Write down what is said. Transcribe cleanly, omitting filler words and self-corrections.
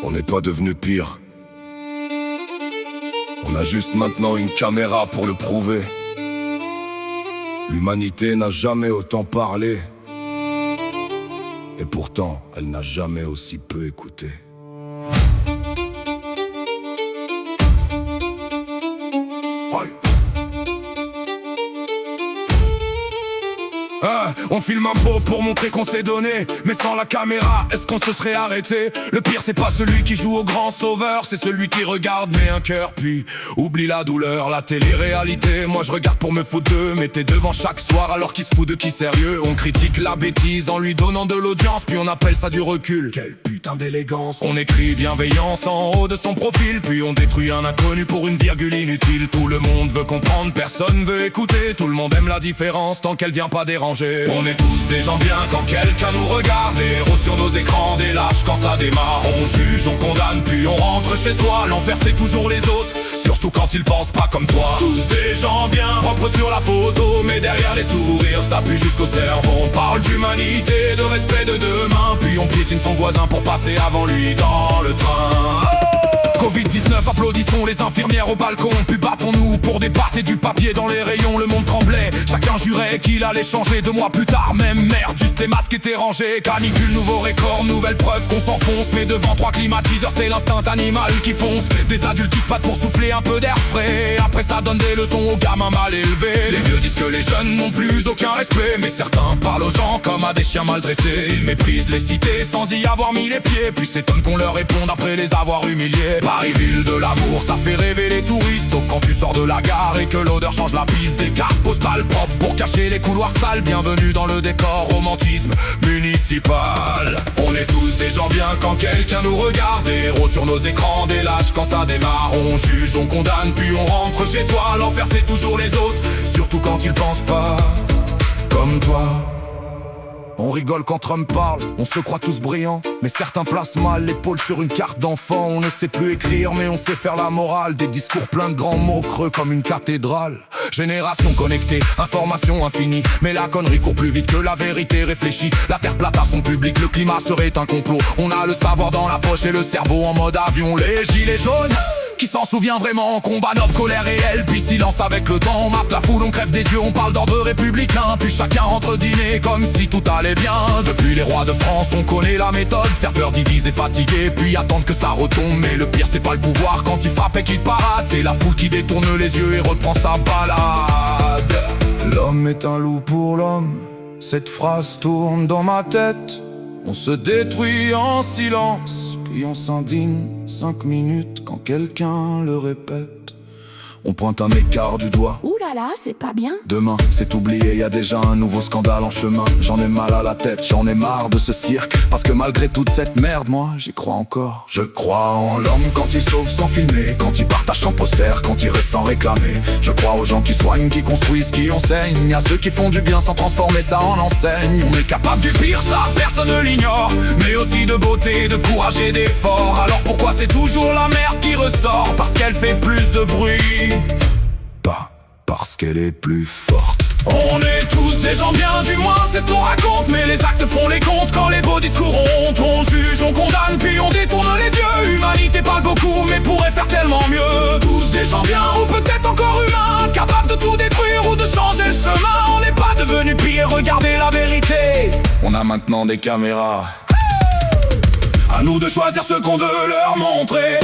On n'est pas devenu pire. On a juste maintenant une caméra pour le prouver. L'humanité n'a jamais autant parlé. Et pourtant, elle n'a jamais aussi peu écouté. On filme un pauvre pour montrer qu'on s'est donné, mais sans la caméra, est-ce qu'on se serait arrêté? Le pire c'est pas celui qui joue au grand sauveur, c'est celui qui regarde mais un cœur puis oublie la douleur. La télé-réalité, moi je regarde pour me foutre d'eux, mais t'es devant chaque soir alors qu'il se fout de qui sérieux. On critique la bêtise en lui donnant de l'audience, puis on appelle ça du recul. Quelle putain d'élégance. On écrit bienveillance en haut de son profil, puis on détruit un inconnu pour une virgule inutile. Tout le monde veut comprendre, personne veut écouter, tout le monde aime la différence tant qu'elle vient pas déranger. On est tous des gens bien quand quelqu'un nous regarde, des héros sur nos écrans, des lâches quand ça démarre. On juge, on condamne, puis on rentre chez soi. L'enfer c'est toujours les autres, surtout quand ils pensent pas comme toi. Tous des gens bien propres sur la photo, mais derrière les sourires ça pue jusqu'au cerveau. On parle d'humanité, de respect de demain, puis on piétine son voisin pour passer avant lui dans le train. Covid-19, applaudissons les infirmières au balcon, puis battons-nous pour des pâtes et du papier dans les rayons. Le monde tremblait, chacun jurait qu'il allait changer. 2 mois plus tard, même merde, juste les masques étaient rangés. Canicule, nouveau record, nouvelle preuve qu'on s'enfonce. Mais devant 3 climatiseurs, c'est l'instinct animal qui fonce. Des adultes qui se battent pour souffler un peu d'air frais. Après ça donne des leçons aux gamins mal élevés. Les vieux disent que les jeunes n'ont plus aucun respect, mais certains parlent aux gens comme à des chiens mal dressés. Ils méprisent les cités sans y avoir mis les pieds, puis s'étonnent qu'on leur réponde après les avoir humiliés. Paris, ville de l'amour, ça fait rêver les touristes, sauf quand tu sors de la gare et que l'odeur change la piste. Des cartes postales propres pour cacher les couloirs sales. Bienvenue dans le décor, romantisme municipal. On est tous des gens bien quand quelqu'un nous regarde, des héros sur nos écrans, des lâches quand ça démarre. On juge, on condamne, puis on rentre chez soi. L'enfer c'est toujours les autres, surtout quand ils pensent pas comme toi. On rigole quand Trump parle, on se croit tous brillants, mais certains placent mal l'épaule sur une carte d'enfant. On ne sait plus écrire mais on sait faire la morale, des discours pleins de grands mots creux comme une cathédrale. Génération connectée, information infinie, mais la connerie court plus vite que la vérité réfléchie. La terre plate à son public, le climat serait un complot. On a le savoir dans la poche et le cerveau en mode avion. Les gilets jaunes, qui s'en souvient vraiment? Combat noble, colère réelle, puis silence avec le temps. On mappe la foule, on crève des yeux, on parle d'ordre républicain, puis chacun rentre dîner comme si tout allait bien. Depuis les rois de France, on connaît la méthode, faire peur, diviser, fatiguer, puis attendre que ça retombe. Mais le pire c'est pas le pouvoir quand il frappe et qu'il parade, c'est la foule qui détourne les yeux et reprend sa balade. L'homme est un loup pour l'homme, cette phrase tourne dans ma tête. On se détruit en silence, puis on s'indigne 5 minutes quand quelqu'un le répète. On pointe un écart du doigt. Ouh là là, c'est pas bien. Demain, c'est oublié, y a déjà un nouveau scandale en chemin. J'en ai mal à la tête, j'en ai marre de ce cirque, parce que malgré toute cette merde, moi, j'y crois encore. Je crois en l'homme quand il sauve sans filmer, quand il partage sans poster, quand il reste sans réclamer. Je crois aux gens qui soignent, qui construisent, qui enseignent, à ceux qui font du bien sans transformer ça en enseigne. On est capable du pire, ça, personne ne l'ignore, mais aussi de beauté, de courage et d'effort. Alors pourquoi c'est toujours la merde qui ressort? Parce qu'elle fait plus de bruit, pas parce qu'elle est plus forte. On est tous des gens bien, du moins c'est ce qu'on raconte, mais les actes font les comptes quand les beaux discours honte. On juge, on condamne, puis on détourne les yeux. Humanité parle beaucoup, mais pourrait faire tellement mieux. Tous des gens bien, ou peut-être encore humains, capables de tout détruire ou de changer le chemin. On n'est pas devenu pire, regardez la vérité. On a maintenant des caméras, à nous de choisir ce qu'on veut leur montrer.